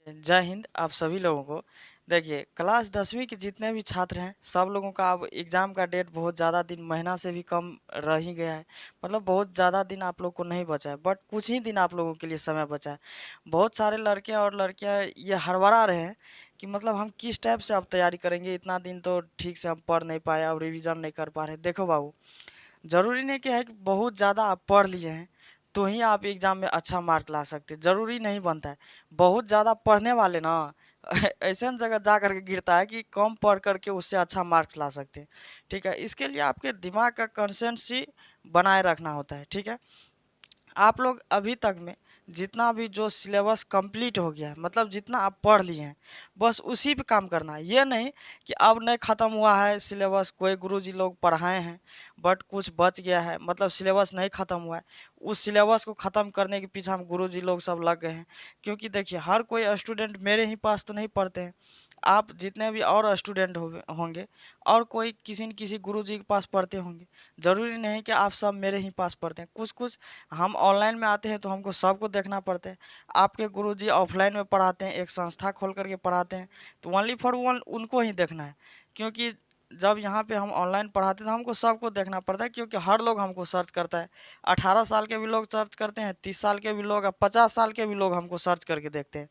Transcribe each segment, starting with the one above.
जय हिंद आप सभी लोगों को। देखिए क्लास 10वीं के जितने भी छात्र हैं सब लोगों का अब एग्ज़ाम का डेट बहुत ज़्यादा दिन महीना से भी कम रह ही गया है। मतलब बहुत ज़्यादा दिन आप लोग को नहीं बचा है, बट कुछ ही दिन आप लोगों के लिए समय बचा है। बहुत सारे लड़के और लड़कियां ये हड़बड़ा रहे हैं कि मतलब हम किस टाइप से अब तैयारी करेंगे, इतना दिन तो ठीक से हम पढ़ नहीं पाए, अब रिविज़न नहीं कर पा रहे। देखो बाबू, ज़रूरी नहीं कि है कि बहुत ज़्यादा आप पढ़ लिए हैं तो ही आप एग्ज़ाम में अच्छा मार्क ला सकते, ज़रूरी नहीं बनता है। बहुत ज़्यादा पढ़ने वाले ना ऐसे जगह जा करके गिरता है कि कम पढ़ करके उससे अच्छा मार्क्स ला सकते हैं। ठीक है, इसके लिए आपके दिमाग का कंसिस्टेंसी बनाए रखना होता है। ठीक है, आप लोग अभी तक में जितना भी जो सिलेबस कंप्लीट हो गया है, मतलब जितना आप पढ़ लिए हैं बस उसी पे काम करना है। ये नहीं कि अब नहीं ख़त्म हुआ है सिलेबस, कोई गुरुजी लोग पढ़ाए हैं बट कुछ बच गया है, मतलब सिलेबस नहीं ख़त्म हुआ है, उस सिलेबस को ख़त्म करने के पीछे हम गुरुजी लोग सब लग गए हैं। क्योंकि देखिए हर कोई स्टूडेंट मेरे ही पास तो नहीं पढ़ते हैं, आप जितने भी और स्टूडेंट होंगे और कोई किसी न किसी गुरुजी के पास पढ़ते होंगे। ज़रूरी नहीं कि आप सब मेरे ही पास पढ़ते हैं, कुछ कुछ हम ऑनलाइन में आते हैं तो हमको सबको देखना पड़ता है। आपके गुरुजी ऑफलाइन में पढ़ाते हैं, एक संस्था खोल करके पढ़ाते हैं, तो ओनली फॉर वन उनको ही देखना है। क्योंकि जब यहाँ पे हम ऑनलाइन पढ़ाते हैं तो हमको सबको देखना पड़ता है, क्योंकि हर लोग हमको सर्च करता है। 18 साल के भी लोग सर्च करते हैं, 30 साल के भी लोग, 50 साल के भी लोग हमको सर्च करके देखते हैं।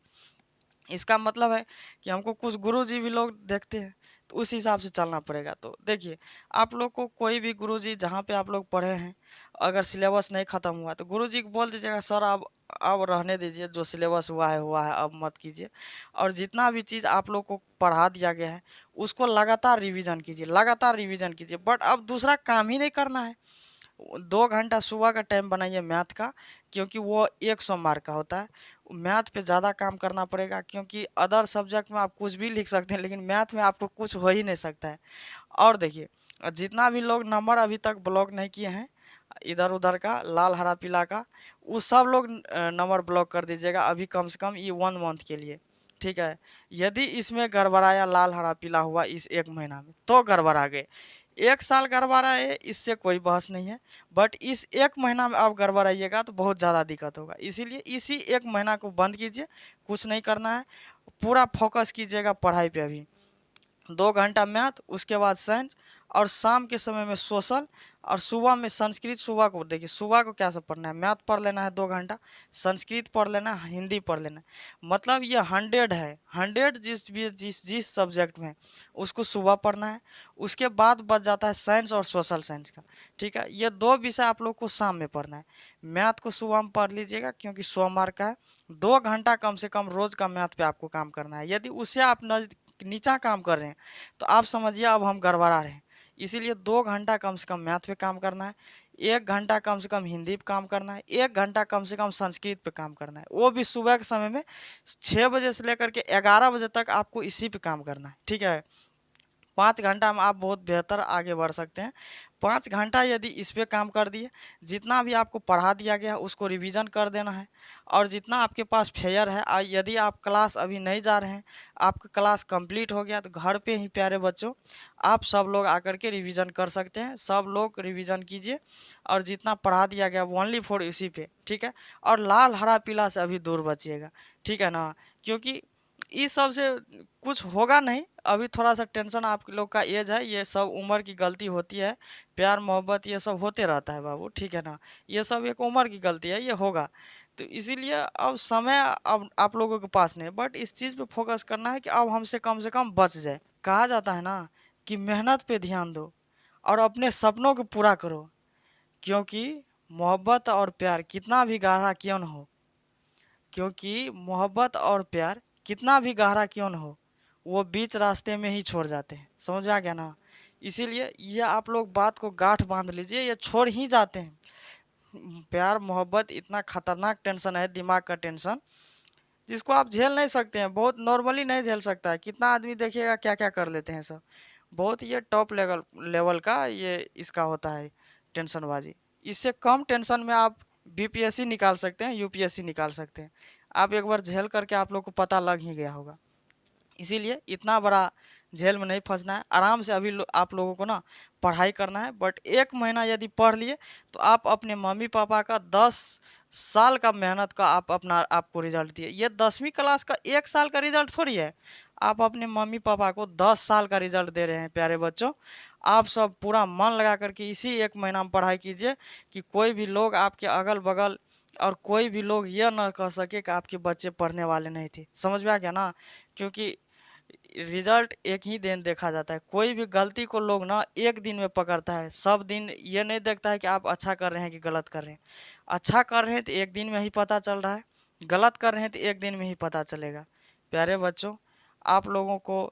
इसका मतलब है कि हमको कुछ गुरुजी भी लोग देखते हैं, तो उस हिसाब से चलना पड़ेगा। तो देखिए आप लोग को कोई भी गुरुजी जहाँ पे आप लोग पढ़े हैं, अगर सिलेबस नहीं ख़त्म हुआ तो गुरुजी को बोल दीजिएगा सर अब रहने दीजिए, जो सिलेबस हुआ है अब मत कीजिए। और जितना भी चीज़ आप लोग को पढ़ा दिया गया है उसको लगातार रिवीजन कीजिए, लगातार रिवीजन कीजिए। बट अब दूसरा काम ही नहीं करना है। 2 घंटा सुबह का टाइम बनाइए मैथ का, क्योंकि वो 100 मार्क का होता है। मैथ पे ज़्यादा काम करना पड़ेगा, क्योंकि अदर सब्जेक्ट में आप कुछ भी लिख सकते हैं लेकिन मैथ में आपको कुछ हो ही नहीं सकता है। और देखिए जितना भी लोग नंबर अभी तक ब्लॉक नहीं किए हैं इधर उधर का, लाल हरा पीला का, वो सब लोग नंबर ब्लॉक कर दीजिएगा अभी, कम से कम ये 1 मंथ के लिए। ठीक है, यदि इसमें गड़बड़ाया, लाल हरा पीला हुआ इस 1 महीना में तो गड़बड़ा गए। 1 साल गड़बड़ा है इससे कोई बहस नहीं है, बट इस 1 महीना में आप गड़बड़ाइएगा तो बहुत ज़्यादा दिक्कत होगा। इसीलिए इसी 1 महीना को बंद कीजिए, कुछ नहीं करना है, पूरा फोकस कीजिएगा पढ़ाई पे। अभी 2 घंटा मैथ, उसके बाद साइंस, और शाम के समय में सोशल, और सुबह में संस्कृत। सुबह को देखिए, सुबह को क्या सब पढ़ना है, मैथ पढ़ लेना है 2 घंटा, संस्कृत पढ़ लेना है, हिंदी पढ़ लेना है। मतलब ये 100 है, 100 जिस भी जिस जिस सब्जेक्ट में उसको सुबह पढ़ना है। उसके बाद बच जाता है साइंस और सोशल साइंस का। ठीक है, ये 2 विषय आप लोग को शाम में पढ़ना है। मैथ को सुबह में पढ़ लीजिएगा क्योंकि 100 मार्क का है। 2 घंटा कम से कम रोज़ का मैथ पे आपको काम करना है। यदि उससे आप नीचा काम कर रहे हैं तो आप समझिए अब हम गड़बड़ा रहे हैं। इसीलिए 2 घंटा कम से कम मैथ पे काम करना है, 1 घंटा कम से कम हिंदी पे काम करना है, 1 घंटा कम से कम संस्कृत पे काम करना है, वो भी सुबह के समय में 6 बजे से लेकर के 11 बजे तक आपको इसी पे काम करना है। ठीक है, 5 घंटा में आप बहुत बेहतर आगे बढ़ सकते हैं। 5 घंटा यदि इस पे काम कर दिए, जितना भी आपको पढ़ा दिया गया उसको रिवीजन कर देना है। और जितना आपके पास फेयर है, यदि आप क्लास अभी नहीं जा रहे हैं, आपका क्लास कंप्लीट हो गया, तो घर पे ही प्यारे बच्चों आप सब लोग आकर के रिवीजन कर सकते हैं। सब लोग रिवीजन कीजिए और जितना पढ़ा दिया गया ओनली फॉर इसी पे। ठीक है, और लाल हरा पीला से अभी दूर बचिएगा। ठीक है ना, क्योंकि इस सब से कुछ होगा नहीं। अभी थोड़ा सा टेंशन आप लोग का एज है, ये सब उम्र की गलती होती है, प्यार मोहब्बत ये सब होते रहता है बाबू। ठीक है ना, ये सब एक उम्र की गलती है, ये होगा। तो इसीलिए अब समय अब आप लोगों के पास नहीं, बट इस चीज़ पे फोकस करना है कि अब हमसे कम से कम बच जाए। कहा जाता है ना कि मेहनत पे ध्यान दो और अपने सपनों को पूरा करो, क्योंकि मोहब्बत और प्यार कितना भी गहरा क्यों न हो, क्योंकि मोहब्बत और प्यार कितना भी गहरा क्यों न हो, वो बीच रास्ते में ही छोड़ जाते हैं। समझ में आ गया ना, इसीलिए ये आप लोग बात को गांठ बांध लीजिए, ये छोड़ ही जाते हैं। प्यार मोहब्बत इतना खतरनाक टेंशन है, दिमाग का टेंशन, जिसको आप झेल नहीं सकते हैं, बहुत नॉर्मली नहीं झेल सकता है। कितना आदमी देखिएगा क्या क्या कर लेते हैं सब, बहुत ये टॉप लेवल लेवल का ये इसका होता है टेंशनबाजी। इससे कम टेंशन में आप बीपीएससी निकाल सकते हैं, यूपीएससी निकाल सकते हैं। आप एक बार झेल करके आप लोग को पता लग ही गया होगा। इसीलिए इतना बड़ा झेल में नहीं फंसना है। आराम से अभी आप लोगों को ना पढ़ाई करना है। बट 1 महीना यदि पढ़ लिए तो आप अपने मम्मी पापा का 10 साल का मेहनत का आप अपना आपको रिजल्ट दिए। ये 10वीं क्लास का 1 साल का रिजल्ट थोड़ी है, आप अपने मम्मी पापा को 10 साल का रिजल्ट दे रहे हैं। प्यारे बच्चों, आप सब पूरा मन लगा करके इसी 1 महीना में पढ़ाई कीजिए कि कोई भी लोग आपके अगल बगल और कोई भी लोग यह ना कह सके कि आपके बच्चे पढ़ने वाले नहीं थे। समझ में आ गया ना? क्योंकि रिजल्ट एक ही दिन देखा जाता है। कोई भी गलती को लोग ना एक दिन में पकड़ता है, सब दिन ये नहीं देखता है कि आप अच्छा कर रहे हैं कि गलत कर रहे हैं। अच्छा कर रहे हैं तो एक दिन में ही पता चल रहा है, गलत कर रहे हैं तो एक दिन में ही पता चलेगा। प्यारे बच्चों, आप लोगों को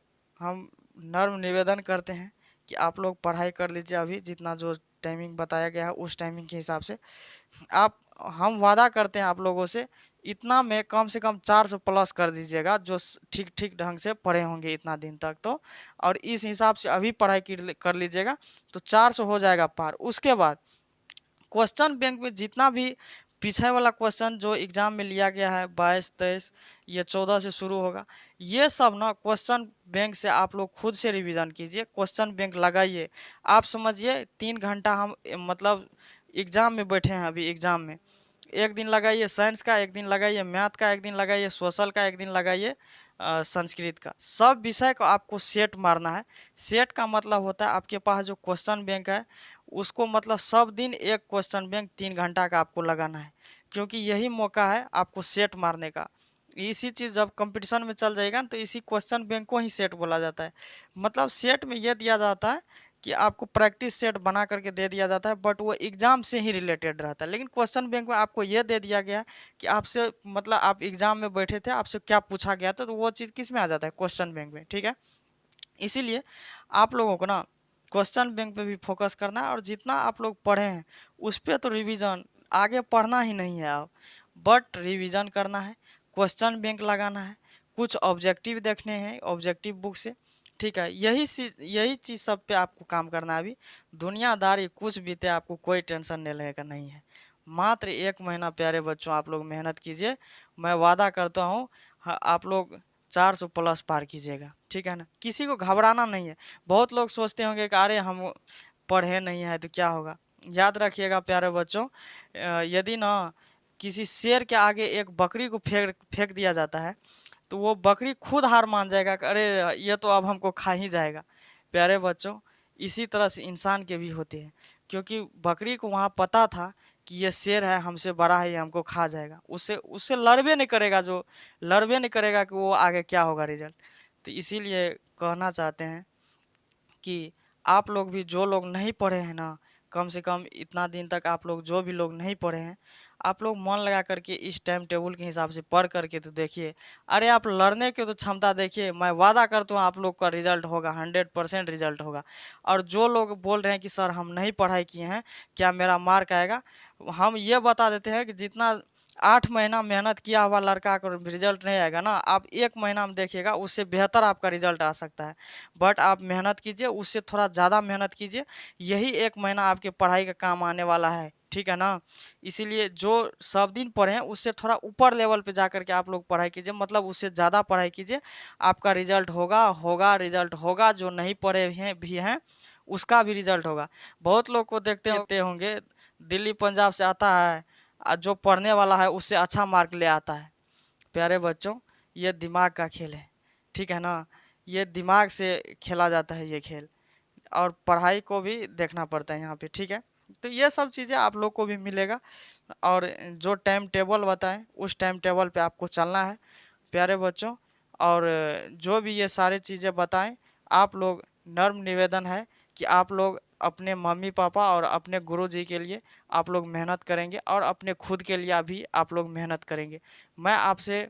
हम नर्म निवेदन करते हैं कि आप लोग पढ़ाई कर लीजिए। अभी जितना जो टाइमिंग बताया गया है उस टाइमिंग के हिसाब से आप, हम वादा करते हैं आप लोगों से, इतना में कम से कम 400 प्लस कर दीजिएगा, जो ठीक ठीक ढंग से पढ़े होंगे इतना दिन तक तो। और इस हिसाब से अभी पढ़ाई कर लीजिएगा तो 400 हो जाएगा पार। उसके बाद क्वेश्चन बैंक में जितना भी पीछे वाला क्वेश्चन जो एग्जाम में लिया गया है 22, 23, ये 14 से शुरू होगा, ये सब ना क्वेश्चन बैंक से आप लोग खुद से रिवीजन कीजिए, क्वेश्चन बैंक लगाइए। आप समझिए 3 घंटा हम मतलब एग्ज़ाम में बैठे हैं। अभी एग्ज़ाम में एक दिन लगाइए साइंस का, एक दिन लगाइए मैथ का, एक दिन लगाइए सोशल का, एक दिन लगाइए संस्कृत का। सब विषय को आपको सेट मारना है। सेट का मतलब होता है आपके पास जो क्वेश्चन बैंक है उसको मतलब सब दिन एक क्वेश्चन बैंक 3 घंटा का आपको लगाना है, क्योंकि यही मौका है आपको सेट मारने का। इसी चीज़ जब कंपटीशन में चल जाएगा तो इसी क्वेश्चन बैंक को ही सेट बोला जाता है। मतलब सेट में यह दिया जाता है कि आपको प्रैक्टिस सेट बना करके दे दिया जाता है, बट वो एग्ज़ाम से ही रिलेटेड रहता है। लेकिन क्वेश्चन बैंक में आपको ये दे दिया गया है कि आपसे मतलब आप एग्ज़ाम में बैठे थे, आपसे क्या पूछा गया था, तो वो चीज़ किस में आ जाता है, क्वेश्चन बैंक में। ठीक है, इसीलिए आप लोगों को ना क्वेश्चन बैंक पे भी फोकस करना है। और जितना आप लोग पढ़े हैं उस पर तो रिवीजन, आगे पढ़ना ही नहीं है आप, बट रिवीजन करना है, क्वेश्चन बैंक लगाना है, कुछ ऑब्जेक्टिव देखने हैं ऑब्जेक्टिव बुक से। ठीक है, यही चीज़ सब पे आपको काम करना है। अभी दुनियादारी कुछ बीते आपको कोई टेंशन नहीं लेगा नहीं है। मात्र 1 महीना प्यारे बच्चों आप लोग मेहनत कीजिए, मैं वादा करता हूँ आप लोग 400 प्लस पार कीजिएगा। ठीक है ना, किसी को घबराना नहीं है। बहुत लोग सोचते होंगे कि अरे हम पढ़े नहीं है तो क्या होगा। याद रखिएगा प्यारे बच्चों, यदि ना किसी शेर के आगे एक बकरी को फेंक फेंक दिया जाता है तो वो बकरी खुद हार मान जाएगा कि अरे ये तो अब हमको खा ही जाएगा। प्यारे बच्चों, इसी तरह से इंसान के भी होते हैं, क्योंकि बकरी को वहाँ पता था कि ये शेर है, हमसे बड़ा है, ये हमको खा जाएगा, उससे उससे लड़बे नहीं करेगा, जो लड़बे नहीं करेगा कि वो आगे क्या होगा रिजल्ट। तो इसीलिए कहना चाहते हैं कि आप लोग भी, जो लोग नहीं पढ़े हैं ना, कम से कम इतना दिन तक आप लोग जो भी लोग नहीं पढ़े हैं, आप लोग मन लगा करके इस टाइम टेबल के हिसाब से पढ़ करके तो देखिए। अरे आप लड़ने की तो क्षमता देखिए, मैं वादा करता हूँ आप लोग का रिजल्ट होगा, 100% रिजल्ट होगा। और जो लोग बोल रहे हैं कि सर हम नहीं पढ़ाई किए हैं, क्या मेरा मार्क आएगा, हम ये बता देते हैं कि जितना 8 महीना मेहनत किया हुआ लड़का को रिजल्ट नहीं आएगा ना, आप 1 महीना में देखिएगा उससे बेहतर आपका रिजल्ट आ सकता है। बट आप मेहनत कीजिए, उससे थोड़ा ज़्यादा मेहनत कीजिए, यही 1 महीना आपके पढ़ाई का काम आने वाला है। ठीक है ना, इसीलिए जो सब दिन पढ़े हैं उससे थोड़ा ऊपर लेवल पे जा कर के आप लोग पढ़ाई कीजिए, मतलब उससे ज़्यादा पढ़ाई कीजिए, आपका रिजल्ट होगा होगा रिजल्ट होगा। जो नहीं पढ़े हैं भी हैं उसका भी रिजल्ट होगा। बहुत लोग को देखते होंगे दिल्ली पंजाब से आता है, जो पढ़ने वाला है उससे अच्छा मार्क ले आता है। प्यारे बच्चों, ये दिमाग का खेल है। ठीक है ना, ये दिमाग से खेला जाता है ये खेल, और पढ़ाई को भी देखना पड़ता है यहाँ पे। ठीक है, तो ये सब चीज़ें आप लोग को भी मिलेगा, और जो टाइम टेबल बताएं उस टाइम टेबल पे आपको चलना है प्यारे बच्चों। और जो भी ये सारी चीज़ें बताएं, आप लोग, नर्म निवेदन है कि आप लोग अपने मम्मी पापा और अपने गुरुजी के लिए आप लोग मेहनत करेंगे, और अपने खुद के लिए भी आप लोग मेहनत करेंगे। मैं आपसे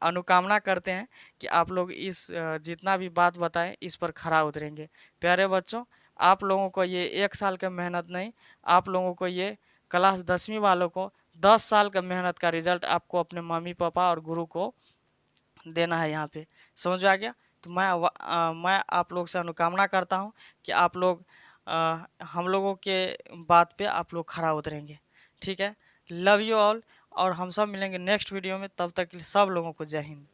अनुकामना करते हैं कि आप लोग इस जितना भी बात बताएं इस पर खरा उतरेंगे। प्यारे बच्चों, आप लोगों को ये 1 साल का मेहनत नहीं, आप लोगों को ये क्लास 10वीं वालों को 10 साल का मेहनत का रिजल्ट आपको अपने मम्मी पापा और गुरु को देना है यहाँ पे। समझ में आ गया? तो मैं आप लोग से अनुकामना करता हूँ कि आप लोग हम लोगों के बात पे आप लोग खरा उतरेंगे। ठीक है, लव यू ऑल, और हम सब मिलेंगे नेक्स्ट वीडियो में। तब तक के लिए सब लोगों को जय हिंद।